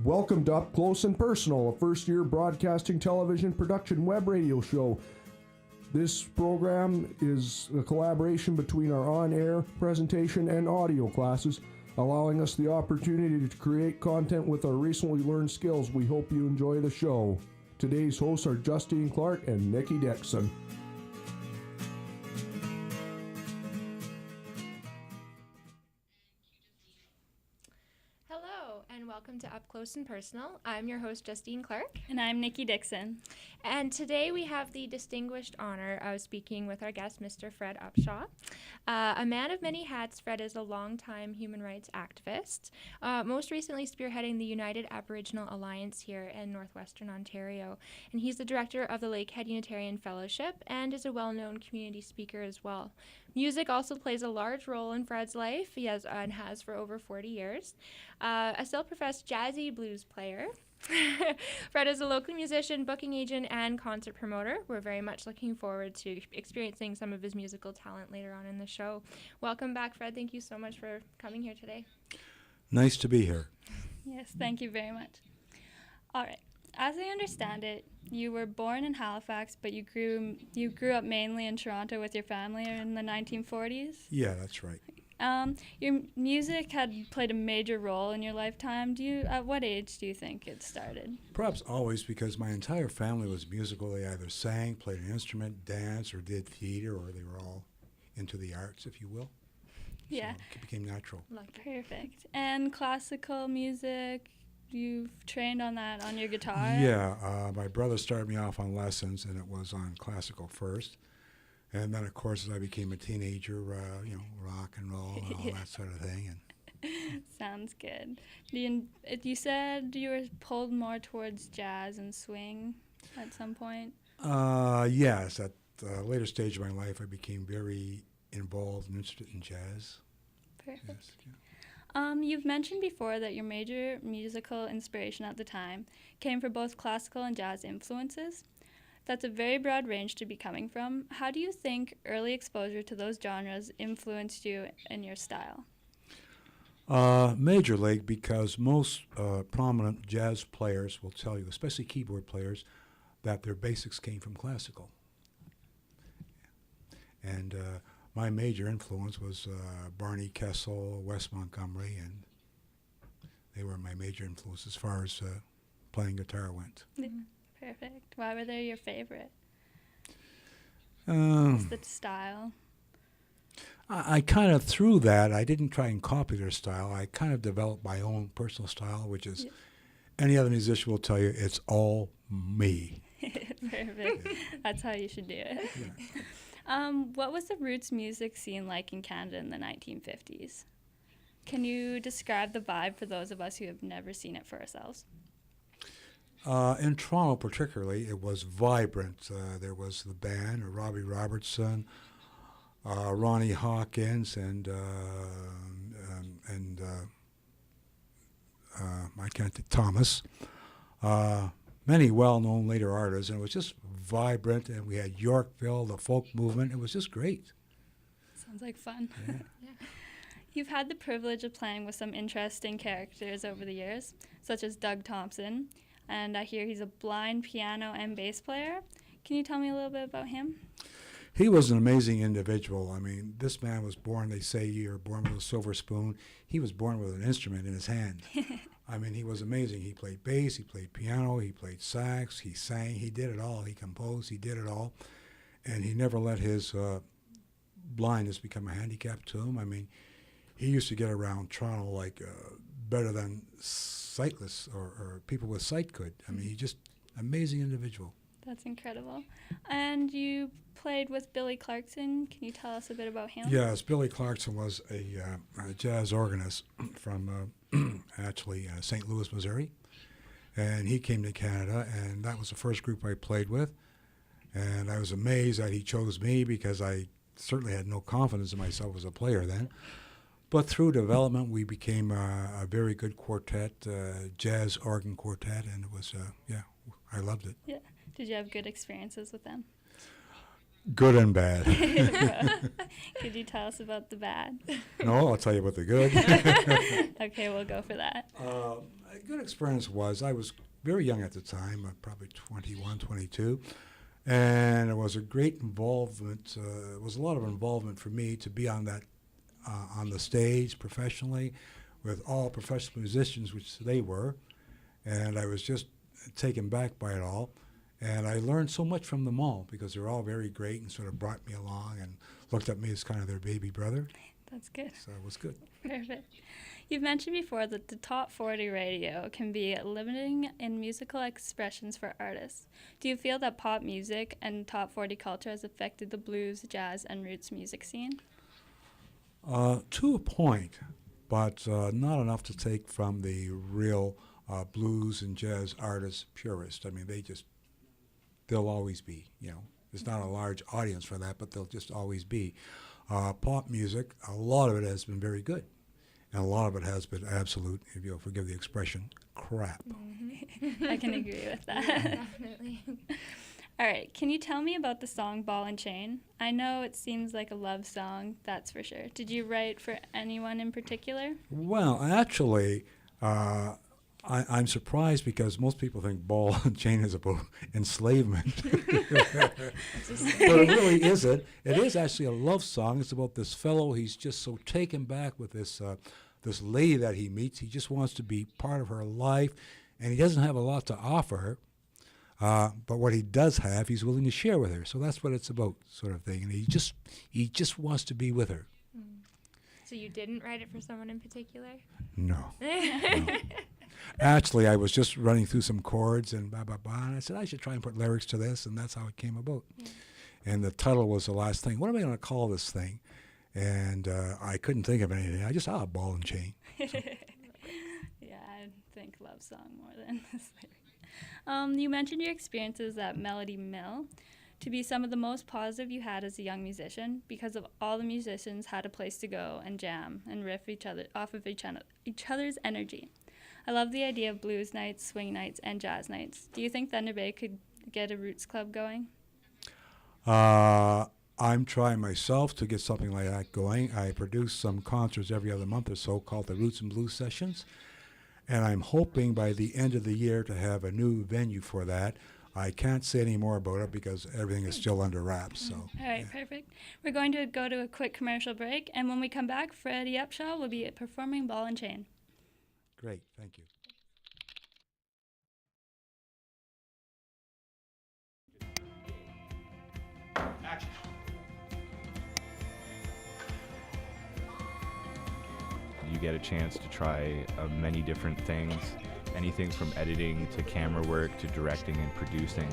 Welcome to Up Close and Personal, a first-year broadcasting television production web radio show. This program is a collaboration between our on-air presentation and audio classes, allowing us the opportunity to create content with our recently learned skills. We hope you enjoy the show. Today's hosts are Justine Clark and Nikki Dixon. Welcome to Up Close and Personal. I'm your host, Justine Clark. And I'm Nikki Dixon. And today we have the distinguished honor of speaking with our guest, Mr. Fred Upshaw. A man of many hats, Fred is a longtime human rights activist, most recently spearheading the United Aboriginal Alliance here in Northwestern Ontario. And he's the director of the Lakehead Unitarian Fellowship and is a well-known community speaker as well. Music also plays a large role in Fred's life. He has for over 40 years. A self-professed jazzy blues player. Fred is a local musician, booking agent, and concert promoter. We're very much looking forward to experiencing some of his musical talent later on in the show. Welcome back, Fred. Thank you so much for coming here today. Nice to be here. Yes, thank you very much. All right. As I understand it, you were born in Halifax, but you grew up mainly in Toronto with your family in the 1940s? Yeah, that's right. Your music had played a major role in your lifetime. At what age do you think it started? Perhaps always, because my entire family was musical. They either sang, played an instrument, danced, or did theater, or they were all into the arts, if you will. Yeah. So it became natural. Perfect. And classical music, you've trained on that on your guitar? Yeah, my brother started me off on lessons, and it was on classical first. And then, of course, as I became a teenager, rock and roll and all that sort of thing. And sounds good. You said you were pulled more towards jazz and swing at some point? Yes, at a later stage of my life, I became very involved and interested in jazz. Perfect. Yes, yeah. You've mentioned before that your major musical inspiration at the time came from both classical and jazz influences. That's a very broad range to be coming from. How do you think early exposure to those genres influenced you in your style? Major league, because most prominent jazz players will tell you, especially keyboard players, that their basics came from classical. And my major influence was Barney Kessel, Wes Montgomery, and they were my major influence as far as playing guitar went. Perfect. Why were they your favorite? What's the style? I kind of, through that, I didn't try and copy their style. I kind of developed my own personal style, which is, any other musician will tell you, it's all me. Perfect. Yeah. That's how you should do it. Yeah. What was the roots music scene like in Canada in the 1950s? Can you describe the vibe for those of us who have never seen it for ourselves? In Toronto particularly, it was vibrant. There was the band, Robbie Robertson, Ronnie Hawkins, and I can't think, Thomas. Many well-known later artists, and it was just vibrant. And we had Yorkville, the folk movement. It was just great. Sounds like fun. Yeah. Yeah. You've had the privilege of playing with some interesting characters over the years, such as Doug Thompson. And I hear he's a blind piano and bass player. Can you tell me a little bit about him? He was an amazing individual. I mean, this man was born, they say you're born with a silver spoon. He was born with an instrument in his hand. I mean, he was amazing. He played bass, he played piano, he played sax, he sang, he did it all. He composed, he did it all. And he never let his blindness become a handicap to him. I mean, he used to get around Toronto like better than sightless or people with sight could. I mean, he just amazing individual. That's incredible. And you played with Billy Clarkson. Can you tell us a bit about him? Yes, Billy Clarkson was a jazz organist from actually St. Louis, Missouri. And he came to Canada, and that was the first group I played with. And I was amazed that he chose me because I certainly had no confidence in myself as a player then. But through development, we became a very good quartet, jazz organ quartet, and it was, I loved it. Yeah. Did you have good experiences with them? Good and bad. Could you tell us about the bad? No, I'll tell you about the good. Okay, we'll go for that. A good experience was I was very young at the time, probably 21, 22, and it was a great involvement. It was a lot of involvement for me to be on that on the stage professionally with all professional musicians, which they were, and I was just taken back by it all. And I learned so much from them all because they're all very great and sort of brought me along and looked at me as kind of their baby brother. That's good. So it was good. Perfect. You've mentioned before that the top 40 radio can be limiting in musical expressions for artists. Do you feel that pop music and top 40 culture has affected the blues, jazz, and roots music scene? To a point, but not enough to take from the real blues and jazz artists purist. I mean, they'll always be, There's not a large audience for that, but they'll just always be. Pop music, a lot of it has been very good. And a lot of it has been absolute, if you'll forgive the expression, crap. Mm-hmm. I can agree with that. Definitely. All right, can you tell me about the song Ball and Chain? I know it seems like a love song, that's for sure. Did you write for anyone in particular? Well, actually, I'm surprised because most people think Ball and Chain is about enslavement. But it really isn't. It is actually a love song. It's about this fellow. He's just so taken back with this lady that he meets. He just wants to be part of her life, and he doesn't have a lot to offer her. But what he does have, he's willing to share with her. So that's what it's about, sort of thing. And he just wants to be with her. So you didn't write it for someone in particular? No. Actually, I was just running through some chords and blah, blah, blah, and I said I should try and put lyrics to this, and that's how it came about. Yeah. And the title was the last thing. What am I going to call this thing? And I couldn't think of anything. I just, Ball and Chain. So. Yeah, I think love song more than this lyric. You mentioned your experiences at Melody Mill to be some of the most positive you had as a young musician because of all the musicians had a place to go and jam and riff off of each other's energy. I love the idea of blues nights, swing nights, and jazz nights. Do you think Thunder Bay could get a roots club going? I'm trying myself to get something like that going. I produce some concerts every other month or so called the Roots and Blues Sessions, and I'm hoping by the end of the year to have a new venue for that. I can't say any more about it because everything is still under wraps. So. All right, yeah. Perfect. We're going to go to a quick commercial break, and when we come back, Freddie Upshaw will be performing Ball and Chain. Great, thank you. Action. You get a chance to try many different things, anything from editing to camera work to directing and producing.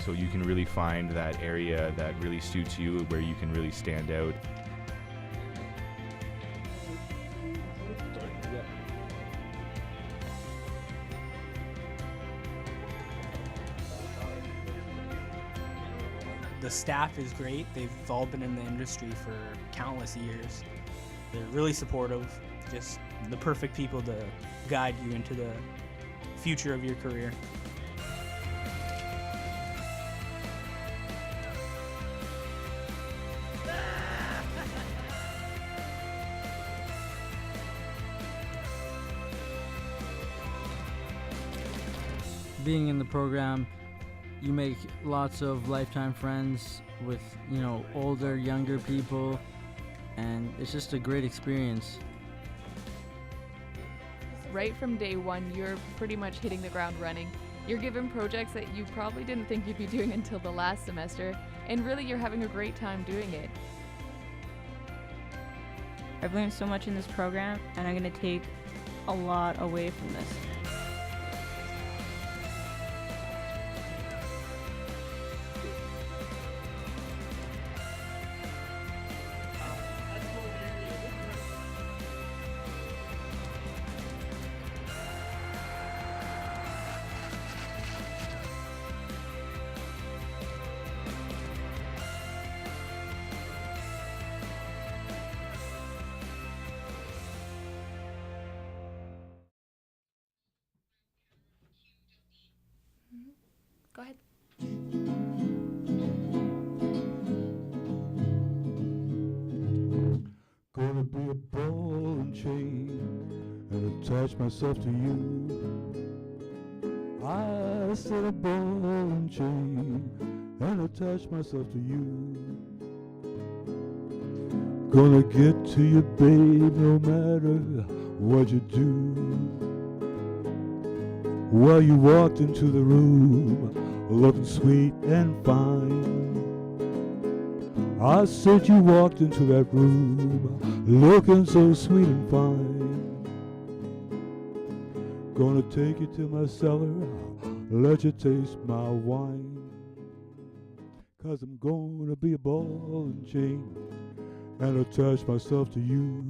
So you can really find that area that really suits you, where you can really stand out. The staff is great. They've all been in the industry for countless years. They're really supportive, just the perfect people to guide you into the future of your career. Being in the program, you make lots of lifetime friends with, older, younger people, and it's just a great experience. Right from day one, you're pretty much hitting the ground running. You're given projects that you probably didn't think you'd be doing until the last semester, and really you're having a great time doing it. I've learned so much in this program, and I'm going to take a lot away from this. Go ahead. Gonna be a ball and chain and attach myself to you. I set a ball and chain and attach myself to you. Gonna get to you, babe, no matter what you do. Well, you walked into the room looking sweet and fine. I said you walked into that room looking so sweet and fine. Gonna take you to my cellar, let you taste my wine. 'Cause I'm gonna be a ball and chain and attach myself to you.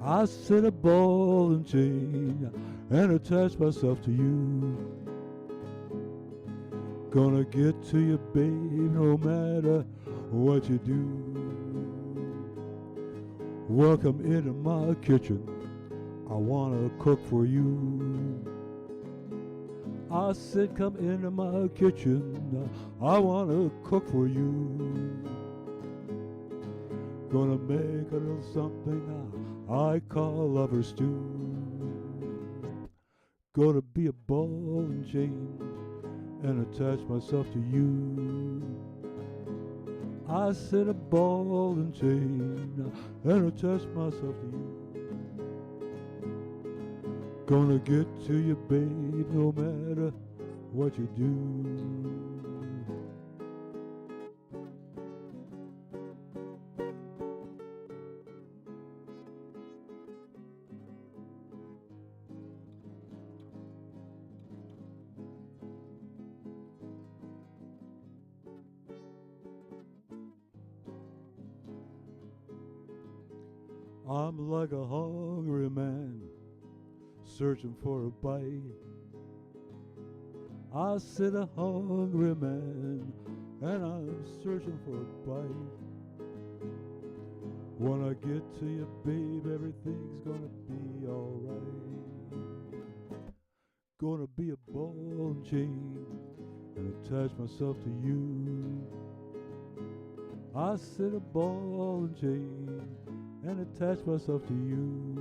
I said a ball and chain and attach myself to you. Gonna get to you, babe, no matter what you do. Welcome into my kitchen, I wanna cook for you. I said come into my kitchen, I wanna cook for you. Gonna make a little something I call lover stew. Gonna be a ball and chain and attach myself to you. I said a ball and chain and attach myself to you. Gonna get to you, babe, no matter what you do. I'm like a hungry man searching for a bite. I said a hungry man and I'm searching for a bite. When I get to you, babe, everything's gonna be alright. Gonna be a ball and chain and attach myself to you. I said a ball and chain and attach myself to you.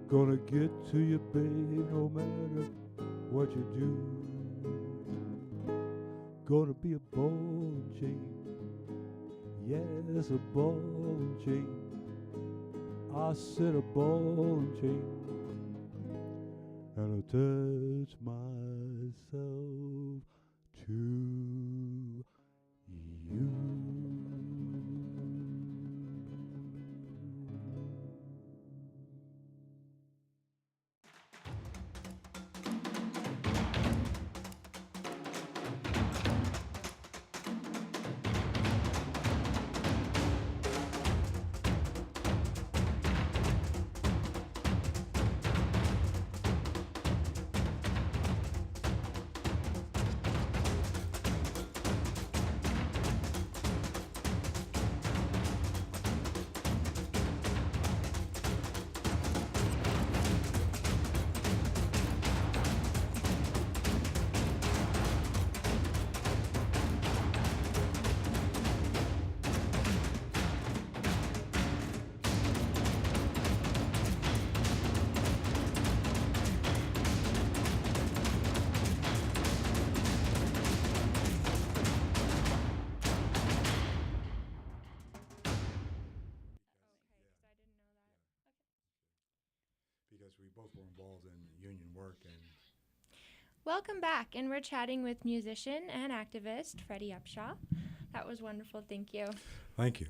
Gonna get to you, babe, no matter what you do. Gonna be a ball and chain, yes, a ball and chain. I said a ball and chain and attach myself to you. Because we both were involved in union work. And Welcome back, and we're chatting with musician and activist Freddie Upshaw. That was wonderful, thank you. thank you.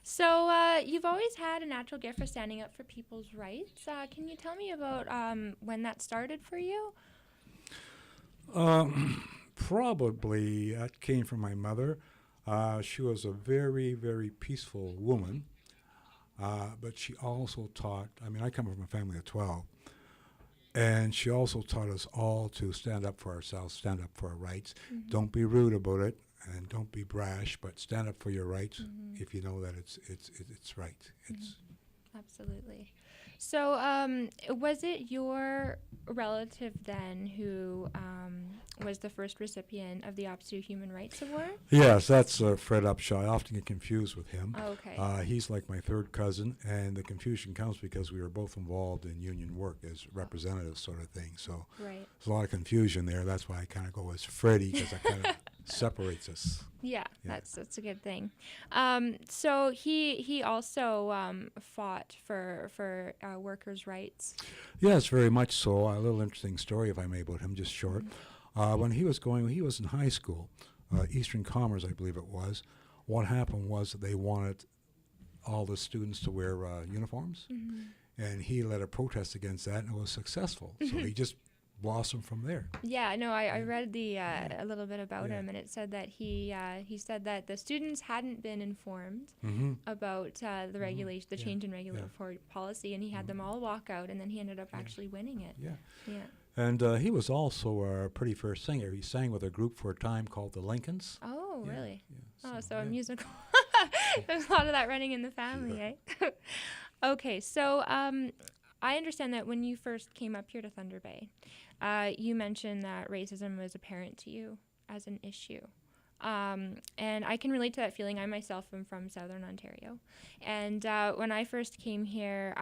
So, you've always had a natural gift for standing up for people's rights. Can you tell me about when that started for you? Probably that came from my mother. She was a very, very peaceful woman, but she also taught, I come from a family of 12, and she also taught us all to stand up for ourselves, stand up for our rights. Mm-hmm. Don't be rude about it, and don't be brash, but stand up for your rights Mm-hmm. if you know that it's right. It's Absolutely. So, was it your relative then who was the first recipient of the OPSEU Human Rights Award? Yes, that's Fred Upshaw. I often get confused with him. Oh, okay. He's like my third cousin, and the confusion comes because we were both involved in union work as representatives, sort of thing. So Right. there's a lot of confusion there. That's why I kind of go as Freddie, because that kind of separates us. Yeah, Yeah. that's a good thing. So he also fought for workers' rights. Yes, very much so. A little interesting story, if I may, about him, just short. When he was in high school, Eastern Commerce, I believe it was, what happened was that they wanted all the students to wear uniforms, and he led a protest against that, and it was successful. So he just blossomed from there. Yeah, no, I read a little bit about Yeah. him, and it said that he said that the students hadn't been informed Mm-hmm. about the regulation, the Yeah, change in regulatory policy, and he had them all walk out, and then he ended up actually winning it. Yeah. Yeah. And he was also a pretty fair singer. He sang with a group for a time called the Lincolns. Oh, Yeah, really? yeah, Oh, so a yeah. musical. There's a lot of that running in the family, eh? Okay, so I understand that when you first came up here to Thunder Bay, you mentioned that racism was apparent to you as an issue. And I can relate to that feeling. I myself am from Southern Ontario. And when I first came here,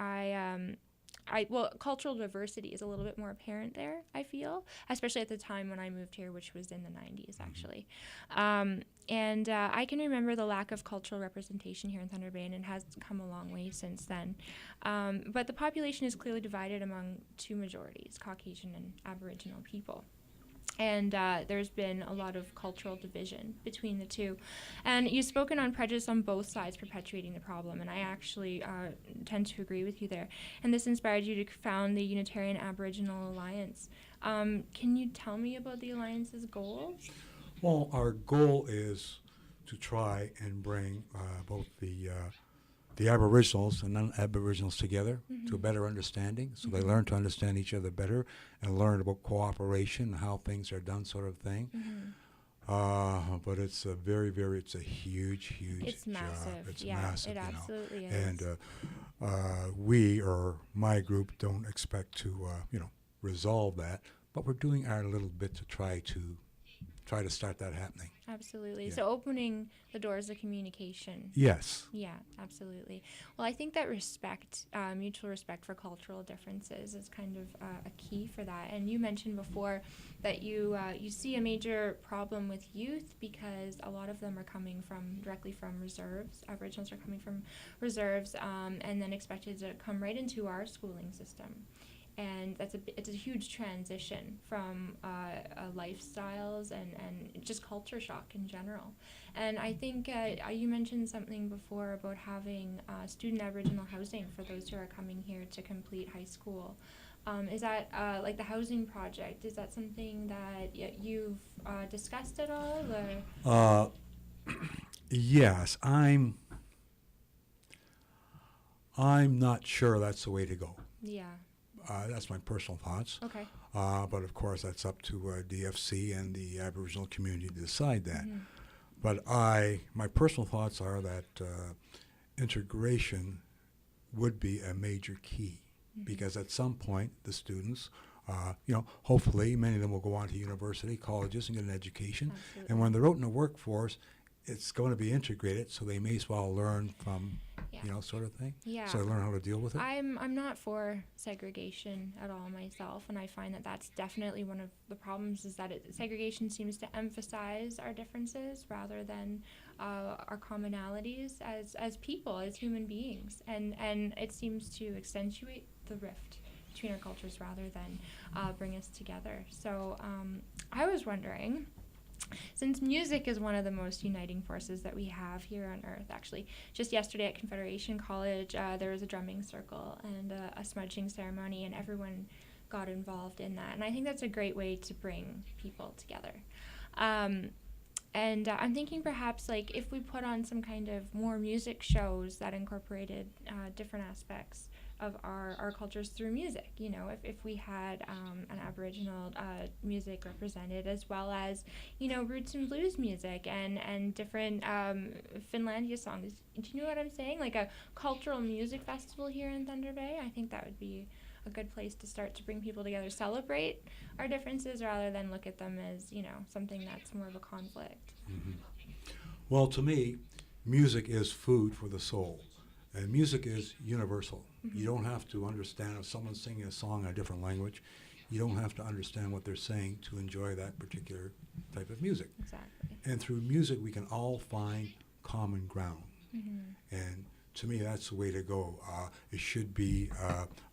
well, cultural diversity is a little bit more apparent there, I feel, especially at the time when I moved here, which was in the 90s, actually. And I can remember the lack of cultural representation here in Thunder Bay, and it has come a long way since then. But the population is clearly divided among two majorities, Caucasian and Aboriginal people. And there's been a lot of cultural division between the two. And you've spoken on prejudice on both sides perpetuating the problem, and I actually tend to agree with you there. And this inspired you to found the Unitarian Aboriginal Alliance. Can you tell me about the Alliance's goals? Well, our goal is to try and bring both the Aboriginals and non-Aboriginals together to a better understanding, so they learn to understand each other better and learn about cooperation, how things are done, sort of thing. But it's a it's a huge It's job. massive. It's Yeah, massive, it you know. absolutely is. And we, or my group, don't expect to, resolve that, but we're doing our little bit to try to start that happening. Absolutely. Yeah. So opening the doors of communication. Yes. Yeah, absolutely. Well, I think that respect, mutual respect for cultural differences is kind of a key for that. And you mentioned before that you see a major problem with youth because a lot of them are coming directly from reserves. Aboriginals are coming from reserves and then expected to come right into our schooling system. And it's a huge transition from lifestyles and just culture shock in general. And I think you mentioned something before about having student Aboriginal housing for those who are coming here to complete high school. Is that like the housing project? Is that something that you've discussed at all? Or? Yes, I'm not sure that's the way to go. Yeah. That's my personal thoughts. Okay. But of course, that's up to DFC and the Aboriginal community to decide that. But my personal thoughts are that integration would be a major key because at some point the students, hopefully many of them will go on to university, colleges, and get an education. Absolutely. And when they're out in the workforce, it's going to be integrated, so they may as well learn from, sort of thing. Yeah. So learn how to deal with it. I'm not for segregation at all myself, and I find that that's definitely one of the problems is that segregation seems to emphasize our differences rather than our commonalities as people, as human beings, and it seems to accentuate the rift between our cultures rather than bring us together. So I was wondering, since music is one of the most uniting forces that we have here on Earth, actually, just yesterday at Confederation College, there was a drumming circle and a smudging ceremony, and everyone got involved in that. And I think that's a great way to bring people together. And I'm thinking perhaps like if we put on some kind of more music shows that incorporated different aspects of our cultures through music. You know, if we had an Aboriginal music represented, as well as, you know, roots and blues music and different Finlandia songs. Do you know what I'm saying? Like a cultural music festival here in Thunder Bay. I think that would be a good place to start to bring people together, celebrate our differences rather than look at them as, you know, something that's more of a conflict. Mm-hmm. Well, to me, music is food for the soul. And music is universal. You don't have to understand if someone's singing a song in a different language. You don't have to understand what they're saying to enjoy that particular type of music. Exactly. And through music, we can all find common ground. And to me, that's the way to go. It should be,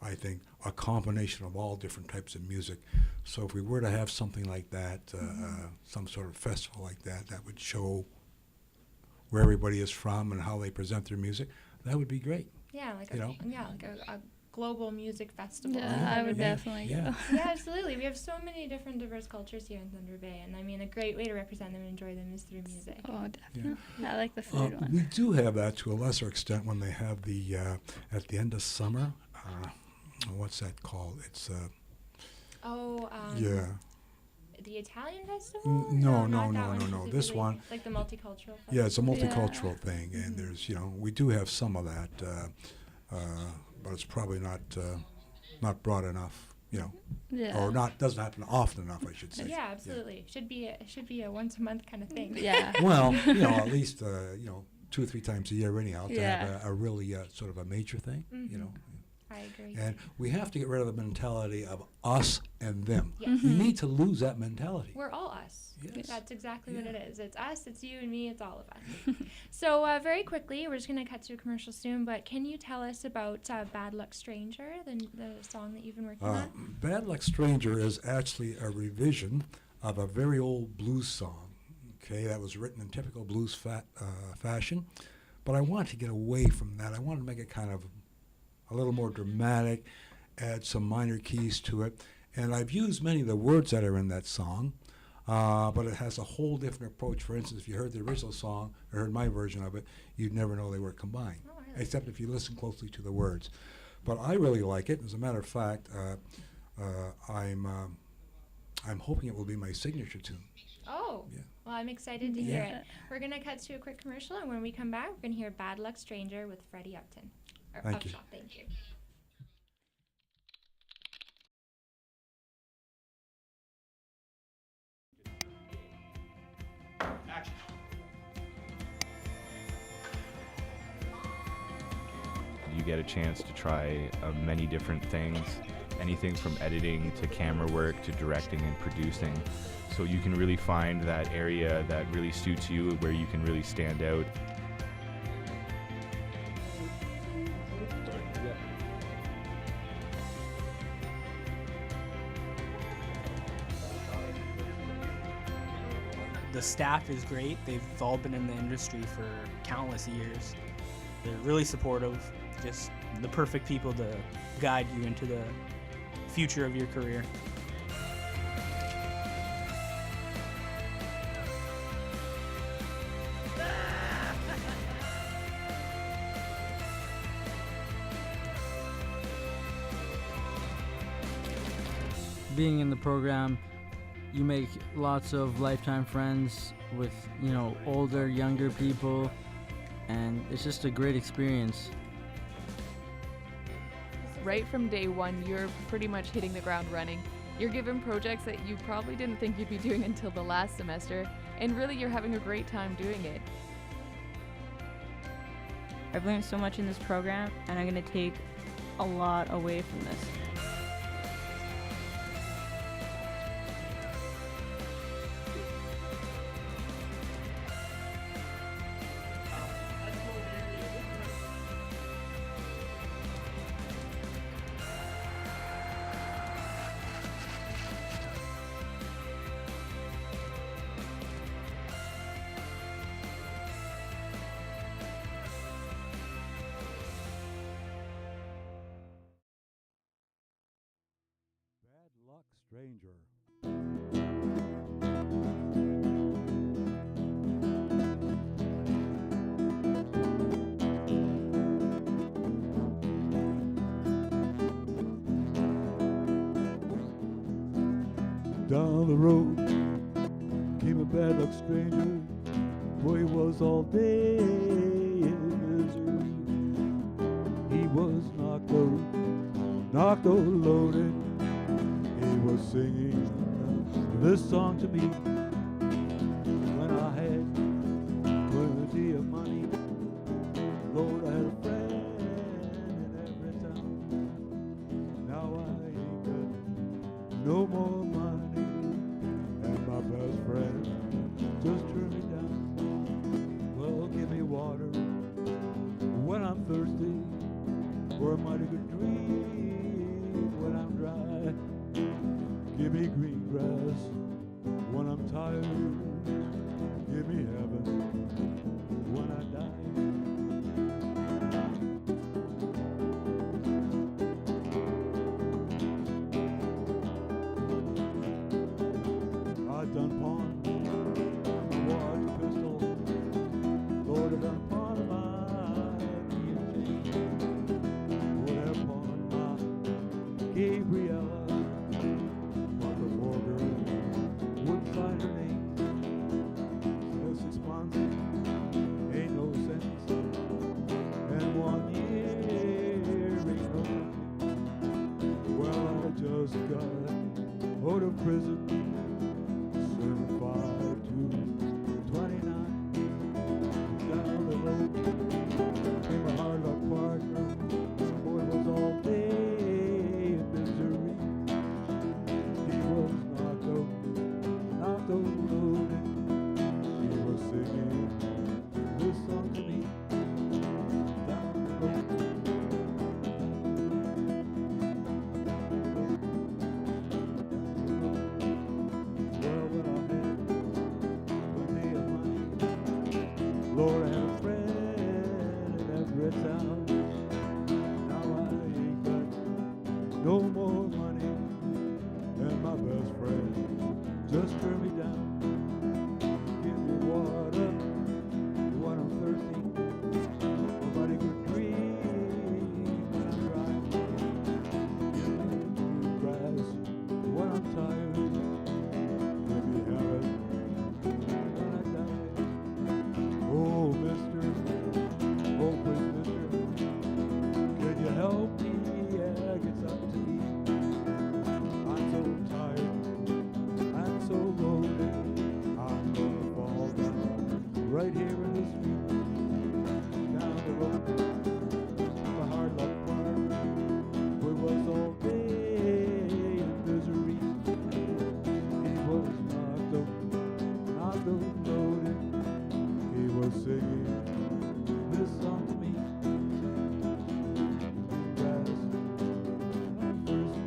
I think, a combination of all different types of music. So if we were to have something like that, some sort of festival like that, that would show where everybody is from and how they present their music, that would be great. Yeah, like You a, know? yeah, like a global music festival. Yeah, I would Yeah, definitely yeah. go. Yeah, absolutely. We have so many different diverse cultures here in Thunder Bay, and I mean, a great way to represent them and enjoy them is through music. Oh, definitely. I like the food one. We do have that to a lesser extent when they have the, at the end of summer, what's that called? It's, yeah. The Italian festival? No, not no, that no, one no, no. This specifically. one, Like the multicultural festival? yeah, it's a multicultural thing, and there's, you know, we do have some of that, but it's probably not broad enough, you know, Yeah. or not, doesn't happen often enough, I should say. Yeah, absolutely. Should be a once a month kind of thing. Yeah. Well, you know, at least, you know, 2 or 3 times a year anyhow, to Yeah. have a really sort of a major thing, you know. I agree. And we have to get rid of the mentality of us and them. Yes. We need to lose that mentality. We're all us. Yes. That's exactly what it is. It's us, it's you and me, it's all of us. So very quickly, we're just going to cut to a commercial soon, but can you tell us about Bad Luck Stranger, the song that you've been working on? Bad Luck Stranger is actually a revision of a very old blues song, okay, that was written in typical blues fashion. But I wanted to get away from that. I wanted to make it kind of a little more dramatic, add some minor keys to it. And I've used many of the words that are in that song, but it has a whole different approach. For instance, if you heard the original song or heard my version of it, you'd never know they were combined, except if you listen closely to the words. But I really like it. As a matter of fact, I'm hoping it will be my signature tune. Oh, Yeah. well, I'm excited to hear Yeah. it. We're going to cut to a quick commercial, and when we come back, we're going to hear Bad Luck Stranger with Freddie Upton. Or Thank you. Upshaw, thank you. You get a chance to try many different things, anything from editing to camera work to directing and producing. So you can really find that area that really suits you, where you can really stand out. The staff is great. They've all been in the industry for countless years. They're really supportive, just the perfect people to guide you into the future of your career. Being in the program, you make lots of lifetime friends with, you know, older, younger people, and it's just a great experience. Right from day one, you're pretty much hitting the ground running. You're given projects that you probably didn't think you'd be doing until the last semester, and really you're having a great time doing it. I've learned so much in this program, and I'm going to take a lot away from this. Bad Luck Stranger. Down the road came a bad luck stranger. Boy, he was all day in misery. He was knocked out loaded. He was singing this song to me. When I had plenty of money, Lord, I had a friend in every town. Now I ain't got no more money, and my best friend just turned me down. Well, give me water when I'm thirsty, or a mighty good drink when I'm dry. Give me green grass when I'm tired. Give me heaven when I die. I done pawned my watch pistol. Lord, I done pawned my key and chain. Would have pawned my Gabriella. But the poor girl wouldn't find her name. So 6 months ain't no sense, and 1 year ain't no time. Well, I just got out of prison, served 5 to 29. Down the road came a hard luck partner. Boy, was all day in misery. He was knocked out loaded. He was singing this song to me. Down the road. Well, when I had plenty of money, Lord, I had a friend in every town. Now I ain't got no more money, and my best friend just turned me down. Give me water when I'm thirsty, nobody could drink when I'm dry. Give me green grass when I'm tired. Give me heaven when I die. Oh, mister, oh, please, mister, can you help me? Yeah, get something to eat. I'm so tired, I'm so loaded, I'm gonna fall down right here in the street. Down the road, the hard luck part, we was all day in misery. He was knocked out loaded. He was singing this song to me. Grass, I'm thirsty.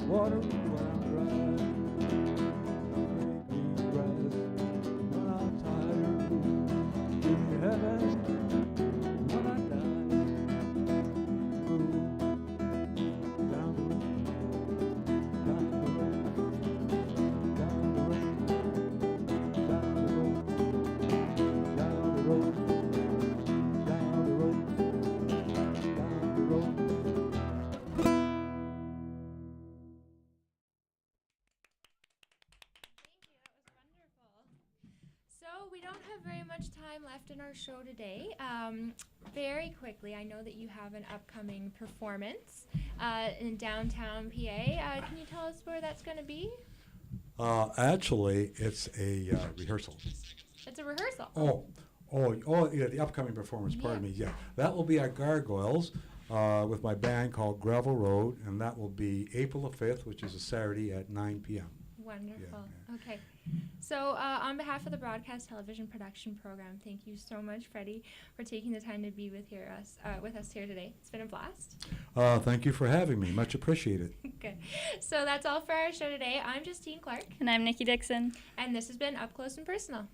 Water when I'm dry. Green grass when I'm tired. Give me heaven when I die. Ooh, down the road, down the road, down the road, down the road, down the road, down the road, down the road. So we don't have very much time left in our show today. Very quickly, I know that you have an upcoming performance in downtown PA. Can you tell us where that's going to be? Actually, it's a rehearsal. It's a rehearsal. Oh, yeah, the upcoming performance, pardon me, yeah. That will be at Gargoyles with my band called Gravel Road, and that will be April the 5th, which is a Saturday at 9 p.m. Wonderful. Okay. So on behalf of the Broadcast Television Production Program, thank you so much, Freddie, for taking the time to be with us here today. It's been a blast. Thank you for having me. Much appreciated. Good. So that's all for our show today. I'm Justine Clark. And I'm Nikki Dixon. And this has been Up Close and Personal.